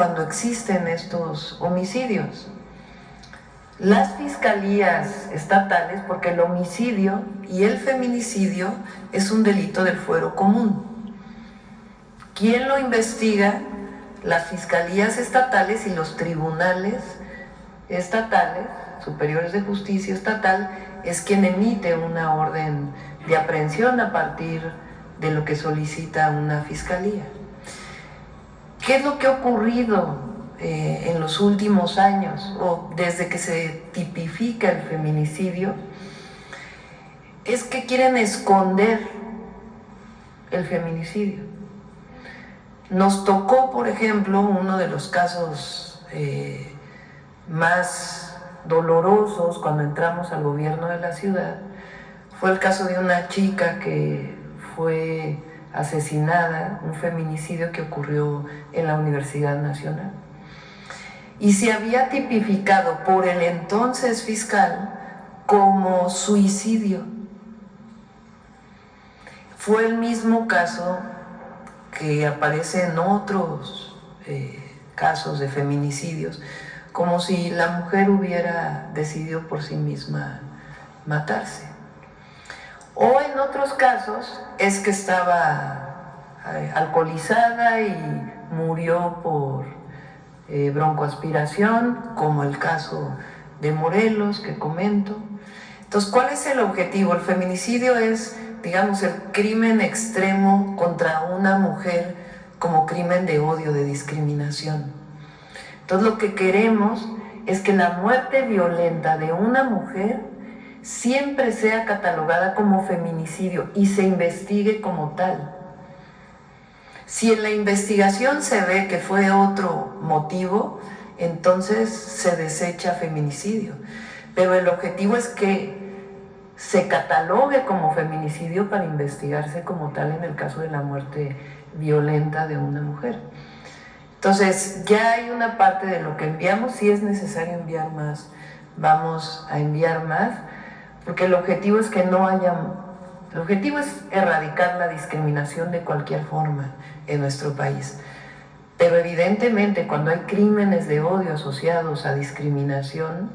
cuando existen estos homicidios. Las fiscalías estatales, porque el homicidio y el feminicidio es un delito del fuero común. ¿Quién lo investiga? Las fiscalías estatales y los tribunales estatales, superiores de justicia estatal, es quien emite una orden de aprehensión a partir de lo que solicita una fiscalía. ¿Qué es lo que ha ocurrido en los últimos años o desde que se tipifica el feminicidio? Es que quieren esconder el feminicidio. Nos tocó, por ejemplo, uno de los casos más dolorosos cuando entramos al gobierno de la ciudad, fue el caso de una chica que fue asesinada, un feminicidio que ocurrió en la Universidad Nacional. Y se había tipificado por el entonces fiscal como suicidio. Fue el mismo caso que aparece en otros casos de feminicidios, como si la mujer hubiera decidido por sí misma matarse. O en otros casos es que estaba alcoholizada y murió por broncoaspiración, como el caso de Morelos que comento. Entonces, ¿cuál es el objetivo? El feminicidio es, digamos, el crimen extremo contra una mujer como crimen de odio, de discriminación. Entonces, lo que queremos es que la muerte violenta de una mujer siempre sea catalogada como feminicidio y se investigue como tal. Si en la investigación se ve que fue otro motivo, entonces se desecha feminicidio. Pero el objetivo es que se catalogue como feminicidio para investigarse como tal en el caso de la muerte violenta de una mujer. Entonces, ya hay una parte de lo que enviamos, si es necesario enviar más, vamos a enviar más, porque el objetivo es que no haya, el objetivo es erradicar la discriminación de cualquier forma en nuestro país. Pero evidentemente cuando hay crímenes de odio asociados a discriminación,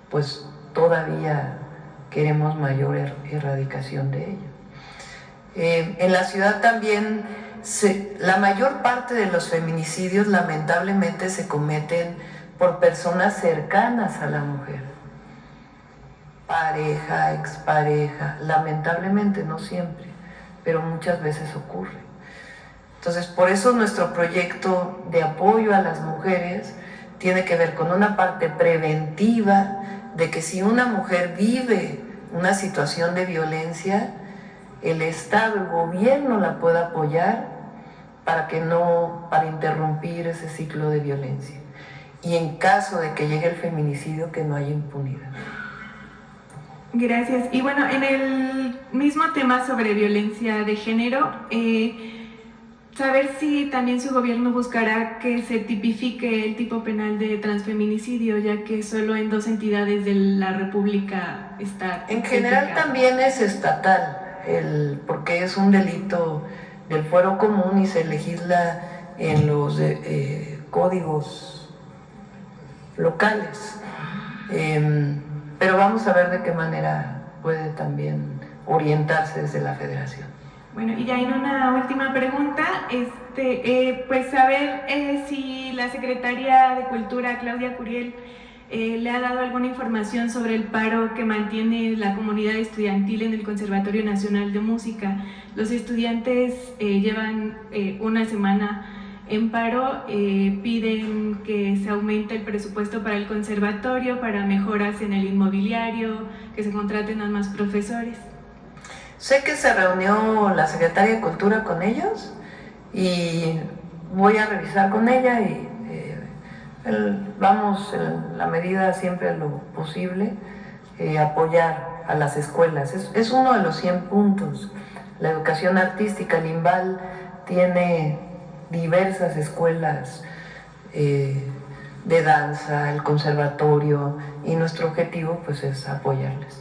pues todavía queremos mayor erradicación de ello. En la ciudad también, la mayor parte de los feminicidios lamentablemente se cometen por personas cercanas a la mujer. Pareja, expareja, lamentablemente no siempre, pero muchas veces ocurre. Entonces, por eso nuestro proyecto de apoyo a las mujeres tiene que ver con una parte preventiva de que si una mujer vive una situación de violencia, el Estado, el gobierno la pueda apoyar para interrumpir ese ciclo de violencia. Y en caso de que llegue el feminicidio, que no haya impunidad. Gracias. Y bueno, en el mismo tema sobre violencia de género, saber si también su gobierno buscará que se tipifique el tipo penal de transfeminicidio, ya que solo en 2 entidades de la República está. En general también es estatal, porque es un delito del fuero común y se legisla en los códigos locales. Pero vamos a ver de qué manera puede también orientarse desde la Federación. Bueno, y ya en una última pregunta, pues saber si la Secretaría de Cultura, Claudia Curiel, le ha dado alguna información sobre el paro que mantiene la comunidad estudiantil en el Conservatorio Nacional de Música. Los estudiantes llevan una semana en paro, piden que se aumente el presupuesto para el conservatorio, para mejoras en el inmobiliario, que se contraten a más profesores. Sé que se reunió la Secretaria de Cultura con ellos y voy a revisar con ella y vamos en la medida siempre de lo posible apoyar a las escuelas. Es uno de los 100 puntos. La educación artística, el IMBAL tiene diversas escuelas de danza, el conservatorio, y nuestro objetivo pues es apoyarles.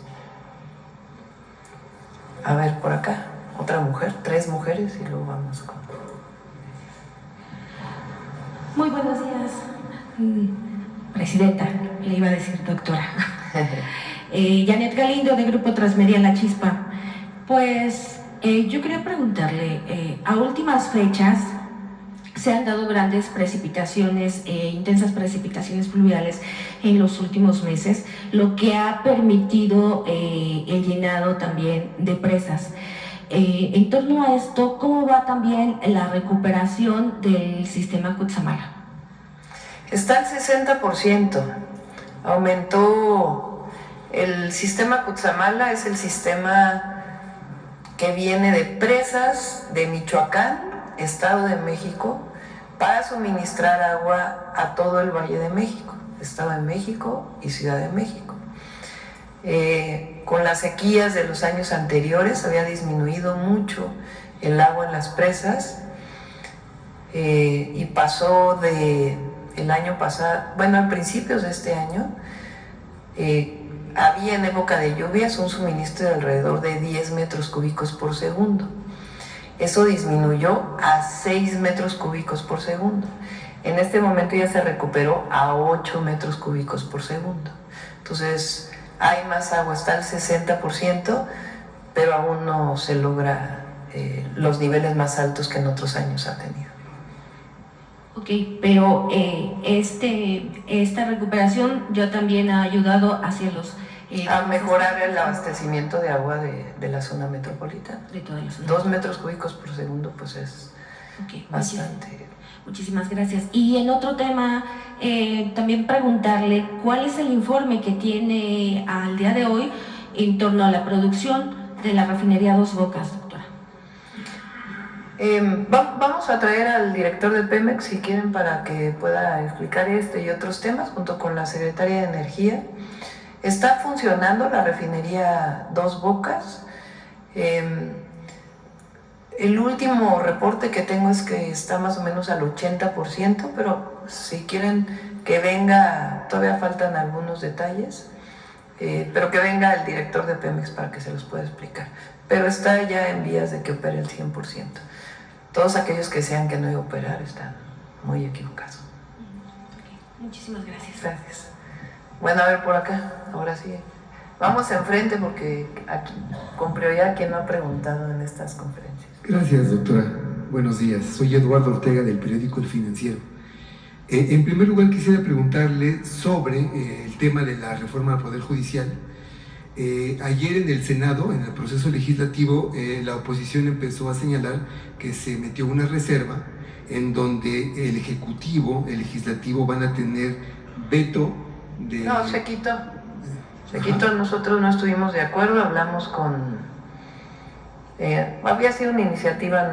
A ver, por acá, otra mujer, 3 mujeres y luego vamos con... Muy buenos días, presidenta, le iba a decir doctora. Janet Galindo, de Grupo Transmedia La Chispa. Pues yo quería preguntarle, a últimas fechas se han dado grandes precipitaciones, intensas precipitaciones pluviales en los últimos meses, lo que ha permitido el llenado también de presas. En torno a esto, ¿cómo va también la recuperación del sistema Cutzamala? Está al 60%. Aumentó el sistema Cutzamala, es el sistema que viene de presas de Michoacán, Estado de México, para suministrar agua a todo el Valle de México, Estado de México y Ciudad de México. Con las sequías de los años anteriores había disminuido mucho el agua en las presas y pasó el año pasado, bueno, a principios de este año, había en época de lluvias un suministro de alrededor de 10 metros cúbicos por segundo. Eso disminuyó a 6 metros cúbicos por segundo. En este momento ya se recuperó a 8 metros cúbicos por segundo. Entonces, hay más agua, está al 60%, pero aún no se logra los niveles más altos que en otros años ha tenido. Ok, pero esta recuperación ya también ha ayudado hacia los... a mejorar el abastecimiento de agua de la zona metropolitana. De toda la zona. 2 metros cúbicos por segundo, pues es bastante. Muchísimas gracias. Y en otro tema, también preguntarle cuál es el informe que tiene al día de hoy en torno a la producción de la refinería Dos Bocas, doctora. Vamos a traer al director de Pemex, si quieren, para que pueda explicar este y otros temas, junto con la secretaria de Energía. Está funcionando la refinería Dos Bocas. El último reporte que tengo es que está más o menos al 80%, pero si quieren que venga, todavía faltan algunos detalles, pero que venga el director de Pemex para que se los pueda explicar. Pero está ya en vías de que opere el 100%. Todos aquellos que sean que no iba a operar están muy equivocados. Muchísimas gracias. Gracias. Bueno, a ver por acá, ahora sí. Vamos enfrente porque aquí, con prioridad, quien no ha preguntado en estas conferencias. Gracias, doctora. Buenos días. Soy Eduardo Ortega del periódico El Financiero. En primer lugar, quisiera preguntarle sobre el tema de la reforma al Poder Judicial. Ayer en el Senado, en el proceso legislativo, la oposición empezó a señalar que se metió una reserva en donde el Ejecutivo, el Legislativo van a tener veto de... No, se quitó. Se quitó, nosotros no estuvimos de acuerdo, hablamos con... había sido una iniciativa,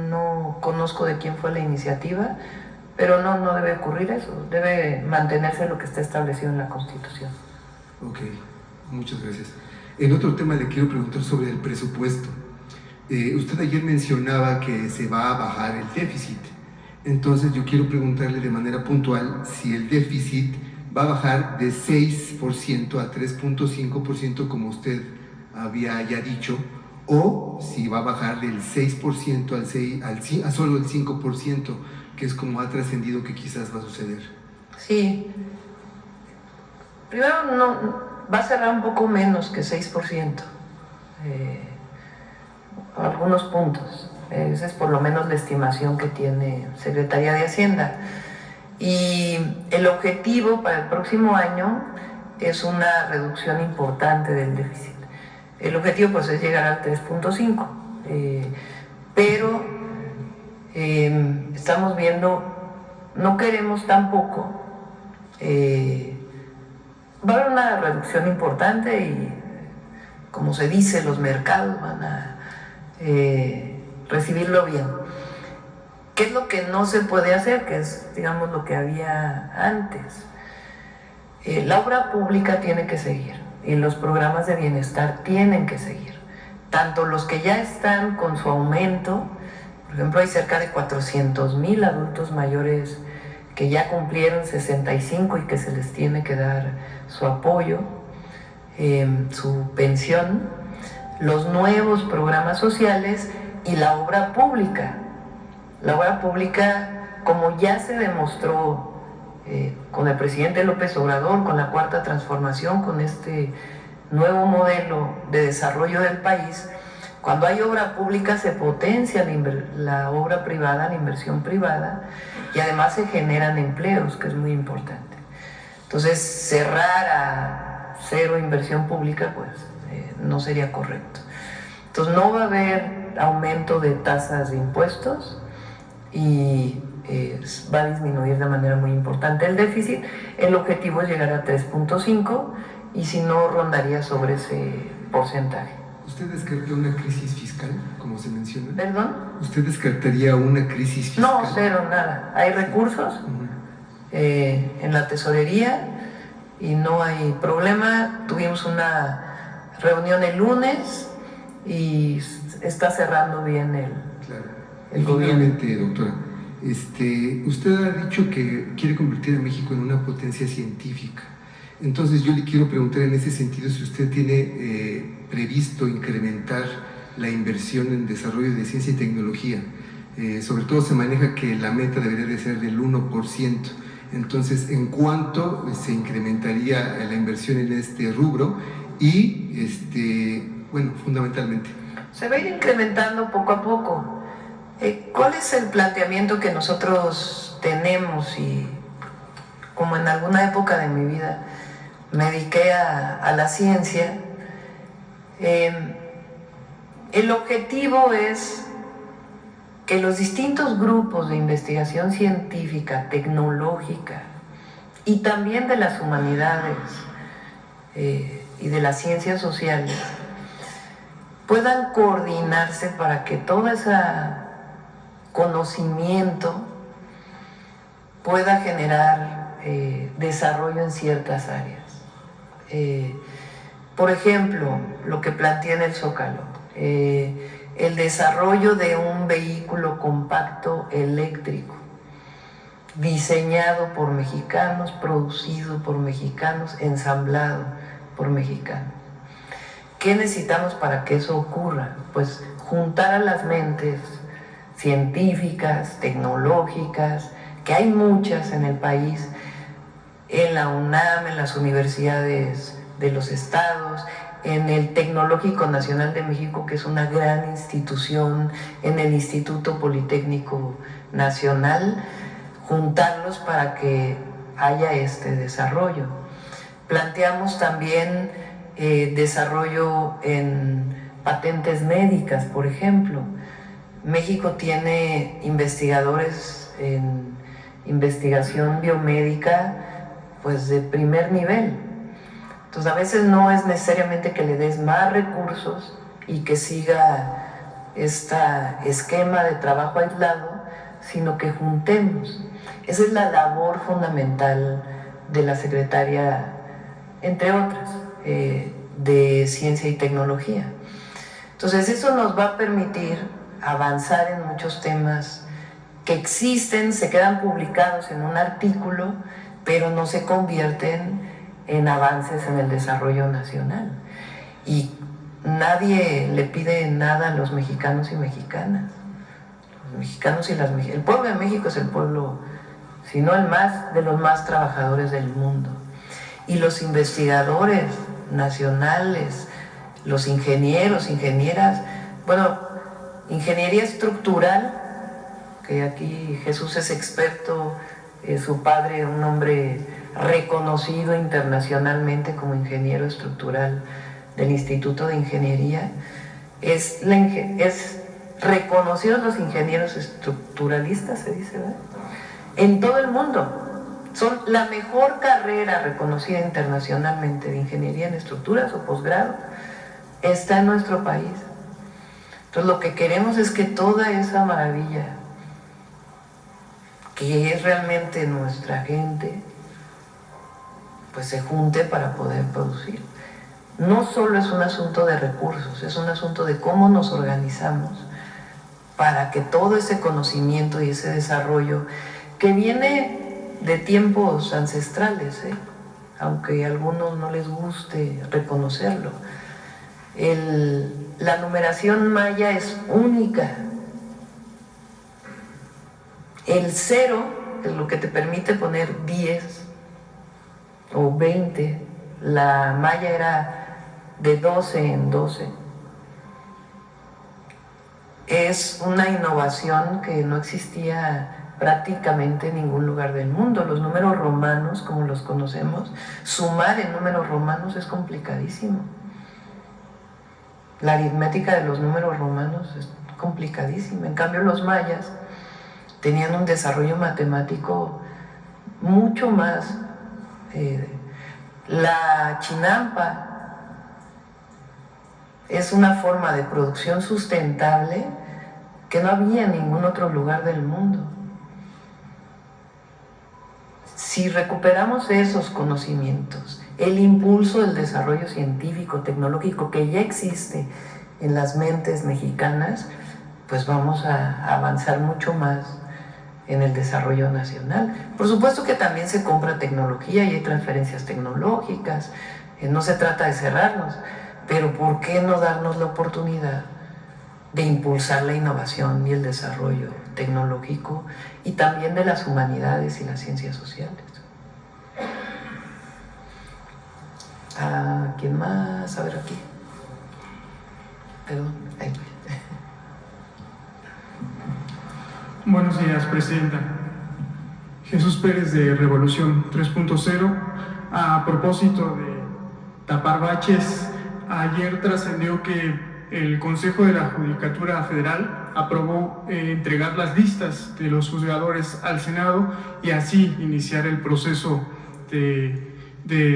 no conozco de quién fue la iniciativa, pero no debe ocurrir eso, debe mantenerse lo que está establecido en la Constitución. Ok, muchas gracias. En otro tema le quiero preguntar sobre el presupuesto. Usted ayer mencionaba que se va a bajar el déficit, entonces yo quiero preguntarle de manera puntual si el déficit va a bajar de 6% a 3.5% como usted había ya dicho, o si va a bajar del 6% a solo el 5%, que es como ha trascendido que quizás va a suceder. Sí. Primero, va a cerrar un poco menos que 6%, algunos puntos. Esa es por lo menos la estimación que tiene Secretaría de Hacienda. Y el objetivo para el próximo año es una reducción importante del déficit. El objetivo pues es llegar al 3.5, pero estamos viendo, no queremos tampoco, va a haber una reducción importante y, como se dice, los mercados van a recibirlo bien. ¿Qué es lo que no se puede hacer? Que es, digamos, lo que había antes. La obra pública tiene que seguir y los programas de bienestar tienen que seguir. Tanto los que ya están con su aumento, por ejemplo, hay cerca de 400,000 adultos mayores que ya cumplieron 65 y que se les tiene que dar su apoyo, su pensión, los nuevos programas sociales y la obra pública. La obra pública como ya se demostró con el presidente López Obrador, con la Cuarta Transformación, con este nuevo modelo de desarrollo del país, cuando hay obra pública se potencia la obra privada, la inversión privada, y además se generan empleos, que es muy importante. Entonces, cerrar a cero inversión pública, pues no sería correcto. Entonces, no va a haber aumento de tasas de impuestos y va a disminuir de manera muy importante el déficit. El objetivo es llegar a 3.5 y si no, rondaría sobre ese porcentaje. ¿Usted descarta una crisis fiscal, como se menciona? ¿Perdón? ¿Usted descartaría una crisis fiscal? No, cero, nada. Hay recursos en la tesorería y no hay problema. Tuvimos una reunión el lunes y está cerrando bien el gobierno. Finalmente, doctora, usted ha dicho que quiere convertir a México en una potencia científica. Entonces yo le quiero preguntar en ese sentido si usted tiene previsto incrementar la inversión en desarrollo de ciencia y tecnología. Sobre todo se maneja que la meta debería de ser del 1%. Entonces, ¿en cuánto se incrementaría la inversión en este rubro? Y, bueno, fundamentalmente. Se va a ir incrementando poco a poco. ¿Cuál es el planteamiento que nosotros tenemos? Y como en alguna época de mi vida me dediqué a la ciencia, el objetivo es que los distintos grupos de investigación científica, tecnológica y también de las humanidades y de las ciencias sociales puedan coordinarse para que todo ese conocimiento pueda generar desarrollo en ciertas áreas. Por ejemplo, lo que plantea en el Zócalo, el desarrollo de un vehículo compacto eléctrico, diseñado por mexicanos, producido por mexicanos, ensamblado por mexicanos. ¿Qué necesitamos para que eso ocurra? Pues juntar a las mentes científicas, tecnológicas, que hay muchas en el país, en la UNAM, en las universidades de los estados, en el Tecnológico Nacional de México, que es una gran institución, en el Instituto Politécnico Nacional, juntarlos para que haya este desarrollo. Planteamos también desarrollo en patentes médicas, por ejemplo. México tiene investigadores en investigación biomédica pues de primer nivel. Entonces a veces no es necesariamente que le des más recursos y que siga este esquema de trabajo aislado, sino que juntemos. Esa es la labor fundamental de la secretaria, entre otras, de Ciencia y Tecnología. Entonces eso nos va a permitir avanzar en muchos temas que existen, se quedan publicados en un artículo, pero no se convierten en avances en el desarrollo nacional. Y nadie le pide nada a los mexicanos y mexicanas. Los mexicanos y las mexicanas. El pueblo de México es el pueblo, si no el más, de los más trabajadores del mundo. Y los investigadores nacionales, los ingenieros, ingenieras, bueno, ingeniería estructural, que aquí Jesús es experto, su padre, un hombre reconocido internacionalmente como ingeniero estructural del Instituto de Ingeniería, es reconocidos los ingenieros estructuralistas, se dice, ¿verdad?, en todo el mundo. Son la mejor carrera reconocida internacionalmente de ingeniería en estructuras o posgrado, está en nuestro país. Entonces lo que queremos es que toda esa maravilla, que es realmente nuestra gente, pues se junte para poder producir. No solo es un asunto de recursos, es un asunto de cómo nos organizamos para que todo ese conocimiento y ese desarrollo que viene de tiempos ancestrales, aunque a algunos no les guste reconocerlo, la numeración maya es única. El 0 es lo que te permite poner 10 o 20. La malla era de 12 en 12. Es una innovación que no existía prácticamente en ningún lugar del mundo. Los números romanos, como los conocemos, sumar en números romanos es complicadísimo. La aritmética de los números romanos es complicadísima. En cambio, los mayas tenían un desarrollo matemático mucho más. La chinampa es una forma de producción sustentable que no había en ningún otro lugar del mundo. Si recuperamos esos conocimientos, el impulso del desarrollo científico, tecnológico que ya existe en las mentes mexicanas, pues vamos a avanzar mucho más en el desarrollo nacional. Por supuesto que también se compra tecnología y hay transferencias tecnológicas, no se trata de cerrarnos, pero ¿por qué no darnos la oportunidad de impulsar la innovación y el desarrollo tecnológico y también de las humanidades y las ciencias sociales? ¿Quién más? A ver aquí. Perdón. Ahí. Buenos días, Presidenta. Jesús Pérez de Revolución 3.0. A propósito de tapar baches, ayer trascendió que el Consejo de la Judicatura Federal aprobó entregar las listas de los juzgadores al Senado y así iniciar el proceso de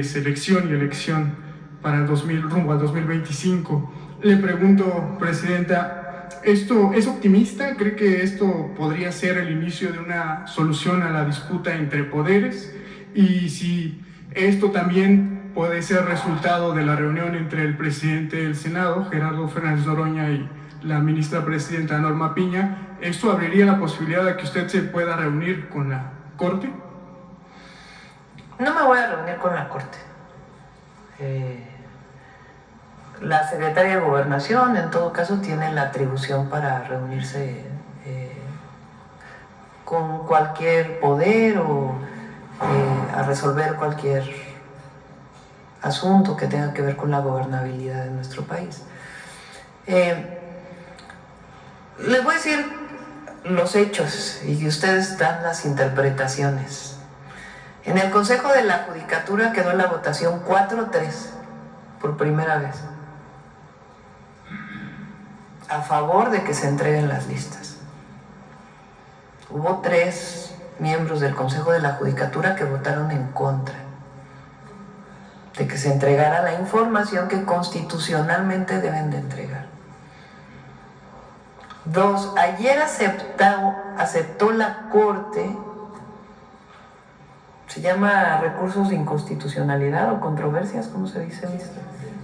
selección y elección para el rumbo al 2025. Le pregunto, Presidenta, ¿esto es optimista? ¿Cree que esto podría ser el inicio de una solución a la disputa entre poderes? Y si esto también puede ser resultado de la reunión entre el presidente del Senado, Gerardo Fernández Noroña, y la ministra presidenta Norma Piña, ¿esto abriría la posibilidad de que usted se pueda reunir con la Corte? No me voy a reunir con la Corte. La Secretaría de Gobernación, en todo caso, tiene la atribución para reunirse con cualquier poder o a resolver cualquier asunto que tenga que ver con la gobernabilidad de nuestro país. Les voy a decir los hechos y que ustedes dan las interpretaciones. En el Consejo de la Judicatura quedó la votación 4-3 por primera vez a favor de que se entreguen las listas. Hubo 3 miembros del Consejo de la Judicatura que votaron en contra de que se entregara la información que constitucionalmente deben de entregar. 2, ayer aceptó la Corte, se llama recursos de inconstitucionalidad o controversias, ¿cómo se dice?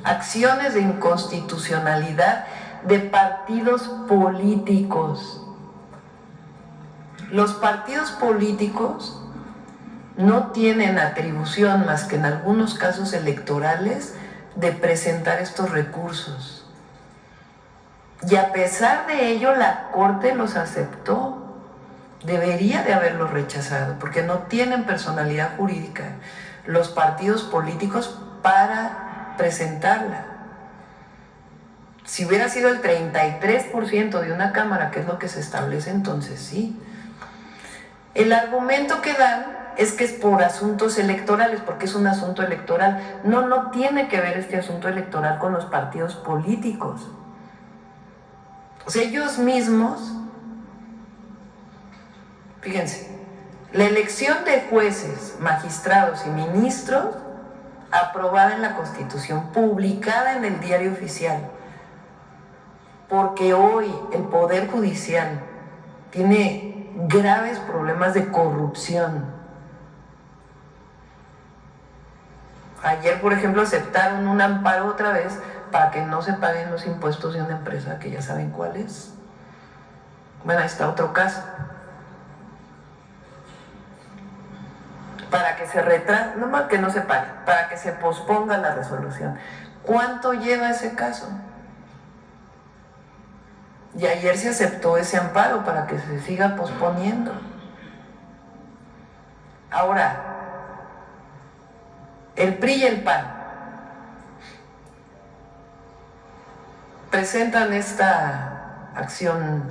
Acciones de inconstitucionalidad de partidos políticos. Los partidos políticos no tienen atribución más que en algunos casos electorales de presentar estos recursos. Y a pesar de ello, la Corte los aceptó. Debería de haberlos rechazado, porque no tienen personalidad jurídica los partidos políticos para presentarla. Si hubiera sido el 33% de una Cámara, que es lo que se establece, entonces sí. El argumento que dan es que es por asuntos electorales, porque es un asunto electoral. No tiene que ver este asunto electoral con los partidos políticos. O sea, ellos mismos, fíjense, la elección de jueces, magistrados y ministros, aprobada en la Constitución, publicada en el Diario Oficial, porque hoy el Poder Judicial tiene graves problemas de corrupción. Ayer, por ejemplo, aceptaron un amparo otra vez para que no se paguen los impuestos de una empresa que ya saben cuál es. Bueno, ahí está otro caso. Para que se retrase, no más que no se pague, para que se posponga la resolución. ¿Cuánto lleva ese caso? Y ayer se aceptó ese amparo para que se siga posponiendo. Ahora, el PRI y el PAN presentan esta acción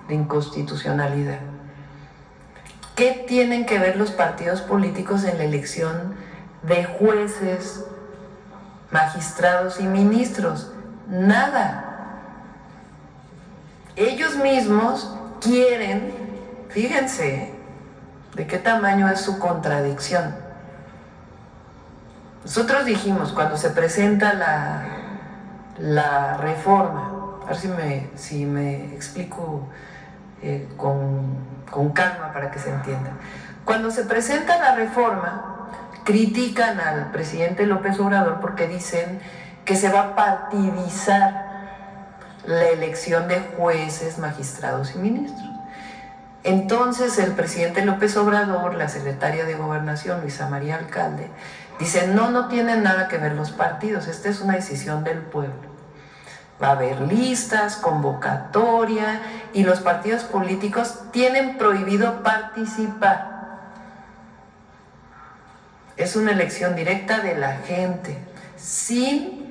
de inconstitucionalidad. ¿Qué tienen que ver los partidos políticos en la elección de jueces, magistrados y ministros? Nada. Ellos mismos quieren, fíjense de qué tamaño es su contradicción. Nosotros dijimos, cuando se presenta la reforma, a ver si me explico con calma para que se entienda. Cuando se presenta la reforma, critican al presidente López Obrador porque dicen que se va a partidizar la elección de jueces, magistrados y ministros. Entonces el presidente López Obrador, la secretaria de Gobernación, Luisa María Alcalde, dice, no tienen nada que ver los partidos, esta es una decisión del pueblo. Va a haber listas, convocatoria, y los partidos políticos tienen prohibido participar. Es una elección directa de la gente, sin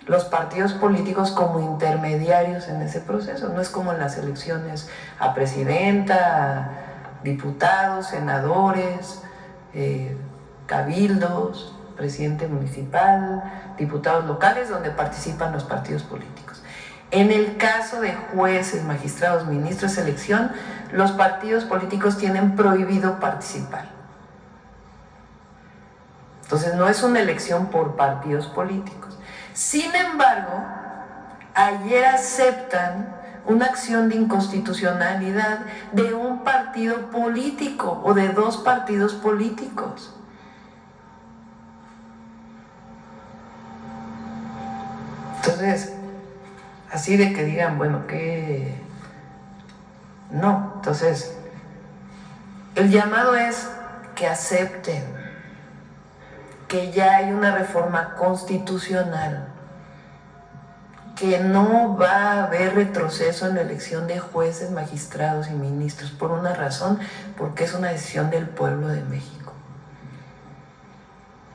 los partidos políticos como intermediarios en ese proceso. No es como en las elecciones a presidenta, a diputados, senadores, cabildos, presidente municipal, diputados locales, donde participan los partidos políticos. En el caso de jueces, magistrados, ministros, elección, los partidos políticos tienen prohibido participar. Entonces no es una elección por partidos políticos. Sin embargo, ayer aceptan una acción de inconstitucionalidad de un partido político o de dos partidos políticos. Entonces, así de que digan, bueno, que no. Entonces, el llamado es que acepten que ya hay una reforma constitucional, que no va a haber retroceso en la elección de jueces, magistrados y ministros, por una razón, porque es una decisión del pueblo de México.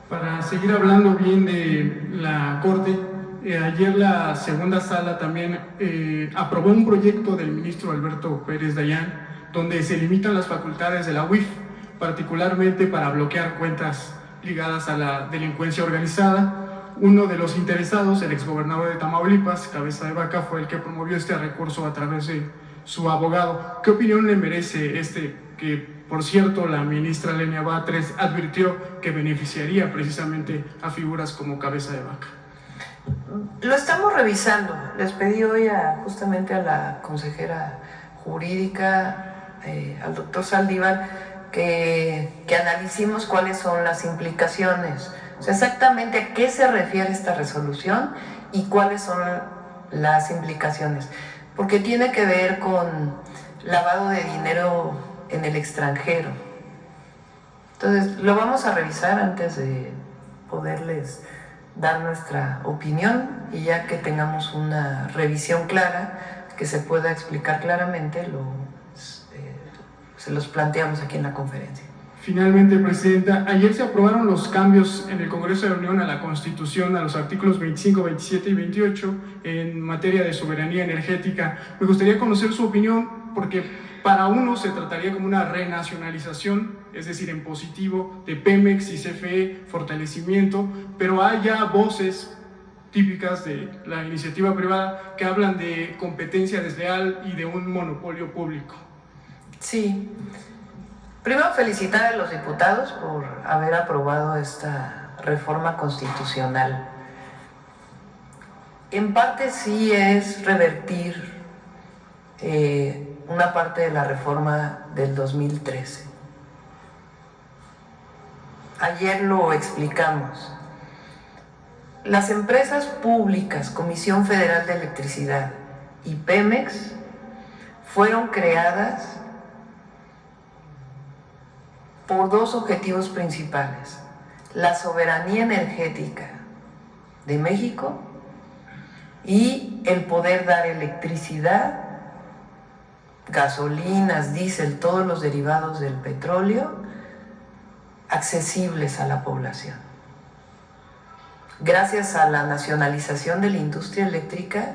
Para seguir hablando bien de la Corte, ayer la segunda sala también aprobó un proyecto del ministro Alberto Pérez Dayán, donde se limitan las facultades de la UIF, particularmente para bloquear cuentas ligadas a la delincuencia organizada. Uno de los interesados, el exgobernador de Tamaulipas, Cabeza de Vaca, fue el que promovió este recurso a través de su abogado. ¿Qué opinión le merece que, por cierto, la ministra Lenia Batres advirtió que beneficiaría precisamente a figuras como Cabeza de Vaca? Lo estamos revisando. Les pedí hoy justamente a la consejera jurídica, al doctor Saldívar, que analicemos cuáles son las implicaciones, o sea, exactamente a qué se refiere esta resolución y cuáles son las implicaciones, porque tiene que ver con lavado de dinero en el extranjero. Entonces, lo vamos a revisar antes de poderles dar nuestra opinión, y ya que tengamos una revisión clara, que se pueda explicar claramente, se los planteamos aquí en la conferencia. Finalmente, Presidenta, ayer se aprobaron los cambios en el Congreso de la Unión a la Constitución, a los artículos 25, 27 y 28 en materia de soberanía energética. Me gustaría conocer su opinión, porque para uno se trataría como una renacionalización, es decir, en positivo, de Pemex y CFE, fortalecimiento, pero hay ya voces típicas de la iniciativa privada que hablan de competencia desleal y de un monopolio público. Sí. Primero, felicitar a los diputados por haber aprobado esta reforma constitucional. En parte sí es revertir una parte de la reforma del 2013. Ayer lo explicamos. Las empresas públicas, Comisión Federal de Electricidad y Pemex, fueron creadas por dos objetivos principales: la soberanía energética de México y el poder dar electricidad, gasolinas, diésel, todos los derivados del petróleo accesibles a la población. Gracias a la nacionalización de la industria eléctrica,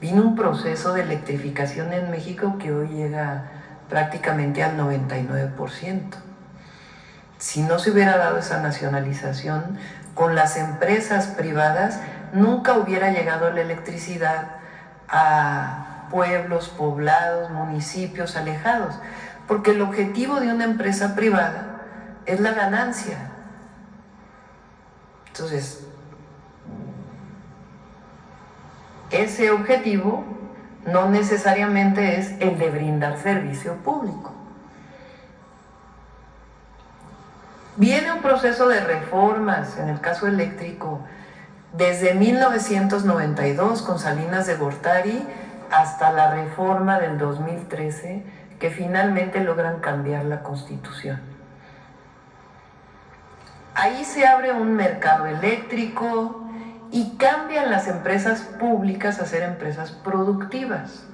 vino un proceso de electrificación en México que hoy llega prácticamente al 99%. Si no se hubiera dado esa nacionalización, con las empresas privadas nunca hubiera llegado la electricidad a pueblos, poblados, municipios alejados, porque el objetivo de una empresa privada es la ganancia. Entonces, ese objetivo no necesariamente es el de brindar servicio público. Viene un proceso de reformas en el caso eléctrico desde 1992 con Salinas de Gortari hasta la reforma del 2013 que finalmente logran cambiar la Constitución. Ahí se abre un mercado eléctrico y cambian las empresas públicas a ser empresas productivas.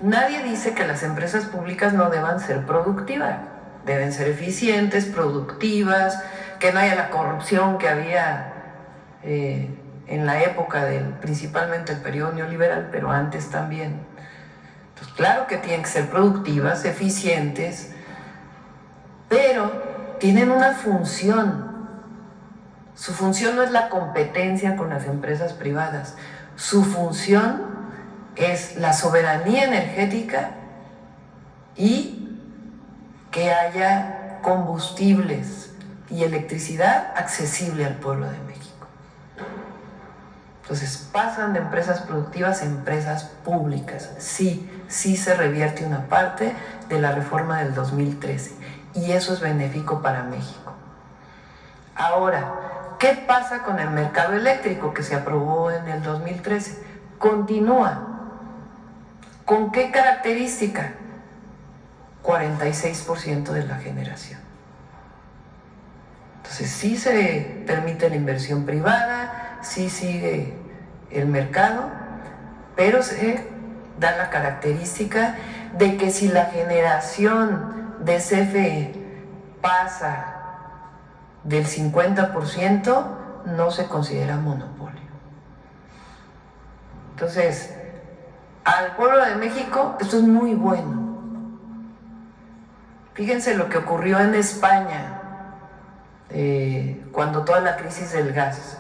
Nadie dice que las empresas públicas no deban ser productivas, deben ser eficientes, productivas, que no haya la corrupción que había en la época principalmente el periodo neoliberal, pero antes también. Entonces, claro que tienen que ser productivas, eficientes, pero tienen una función. Su función no es la competencia con las empresas privadas, su función es la soberanía energética y que haya combustibles y electricidad accesible al pueblo de México. Entonces pasan de empresas productivas a empresas públicas. Sí se revierte una parte de la reforma del 2013 y eso es benéfico para México. Ahora, ¿qué pasa con el mercado eléctrico que se aprobó en el 2013? Continúa. ¿Con qué característica? 46% de la generación. Entonces sí se permite la inversión privada, sí sigue el mercado, pero se da la característica de que si la generación de CFE pasa del 50%, no se considera monopolio. Entonces, al pueblo de México esto es muy bueno. Fíjense lo que ocurrió en España cuando toda la crisis del gas.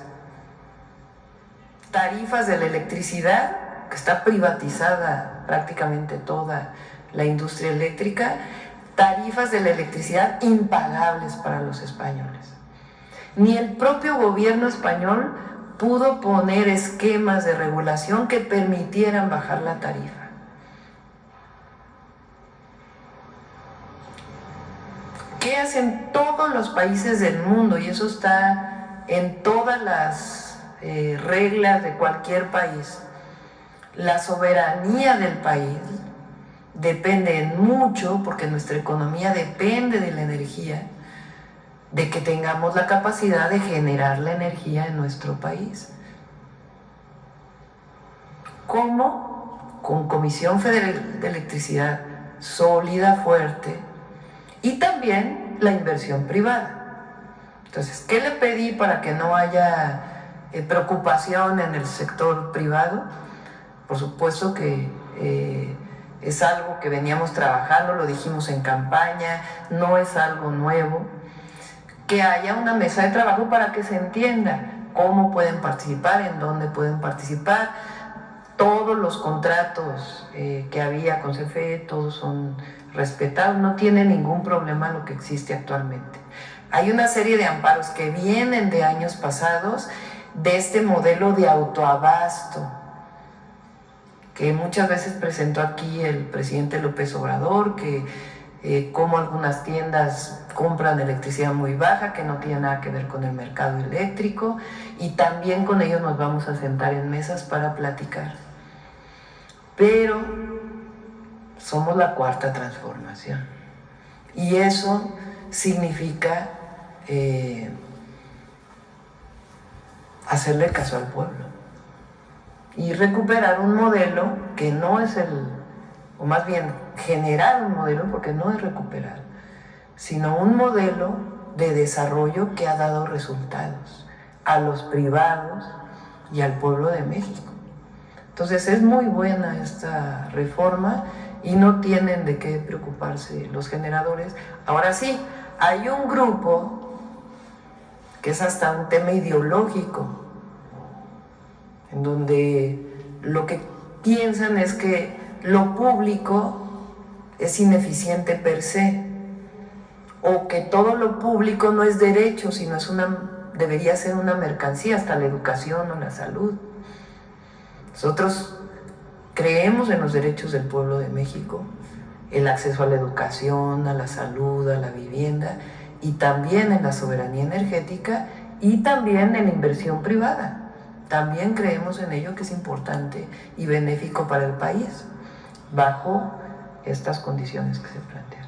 Tarifas de la electricidad, que está privatizada prácticamente toda la industria eléctrica, tarifas de la electricidad impagables para los españoles. Ni el propio gobierno español pudo poner esquemas de regulación que permitieran bajar la tarifa. ¿Qué hacen todos los países del mundo? Y eso está en todas las reglas de cualquier país. La soberanía del país depende mucho, porque nuestra economía depende de la energía, de que tengamos la capacidad de generar la energía en nuestro país. ¿Cómo? Con Comisión Federal de Electricidad sólida, fuerte, y también la inversión privada. Entonces, ¿qué le pedí para que no haya preocupación en el sector privado? Por supuesto que es algo que veníamos trabajando, lo dijimos en campaña, no es algo nuevo, que haya una mesa de trabajo para que se entienda cómo pueden participar, en dónde pueden participar. Todos los contratos que había con CFE, todos son respetados, no tiene ningún problema lo que existe actualmente. Hay una serie de amparos que vienen de años pasados de este modelo de autoabasto que muchas veces presentó aquí el presidente López Obrador, que como algunas tiendas compran electricidad muy baja, que no tiene nada que ver con el mercado eléctrico, y también con ellos nos vamos a sentar en mesas para platicar. Pero somos la cuarta transformación y eso significa hacerle caso al pueblo y recuperar un modelo que no es o más bien generar un modelo, porque no es recuperar, sino un modelo de desarrollo que ha dado resultados a los privados y al pueblo de México. Entonces es muy buena esta reforma y no tienen de qué preocuparse los generadores. Ahora sí, hay un grupo que es hasta un tema ideológico, en donde lo que piensan es que lo público es ineficiente per se, o que todo lo público no es derecho, sino debería ser una mercancía, hasta la educación o la salud. Nosotros creemos en los derechos del pueblo de México, el acceso a la educación, a la salud, a la vivienda, y también en la soberanía energética y también en la inversión privada. También creemos en ello, que es importante y benéfico para el país, bajo estas condiciones que se plantean.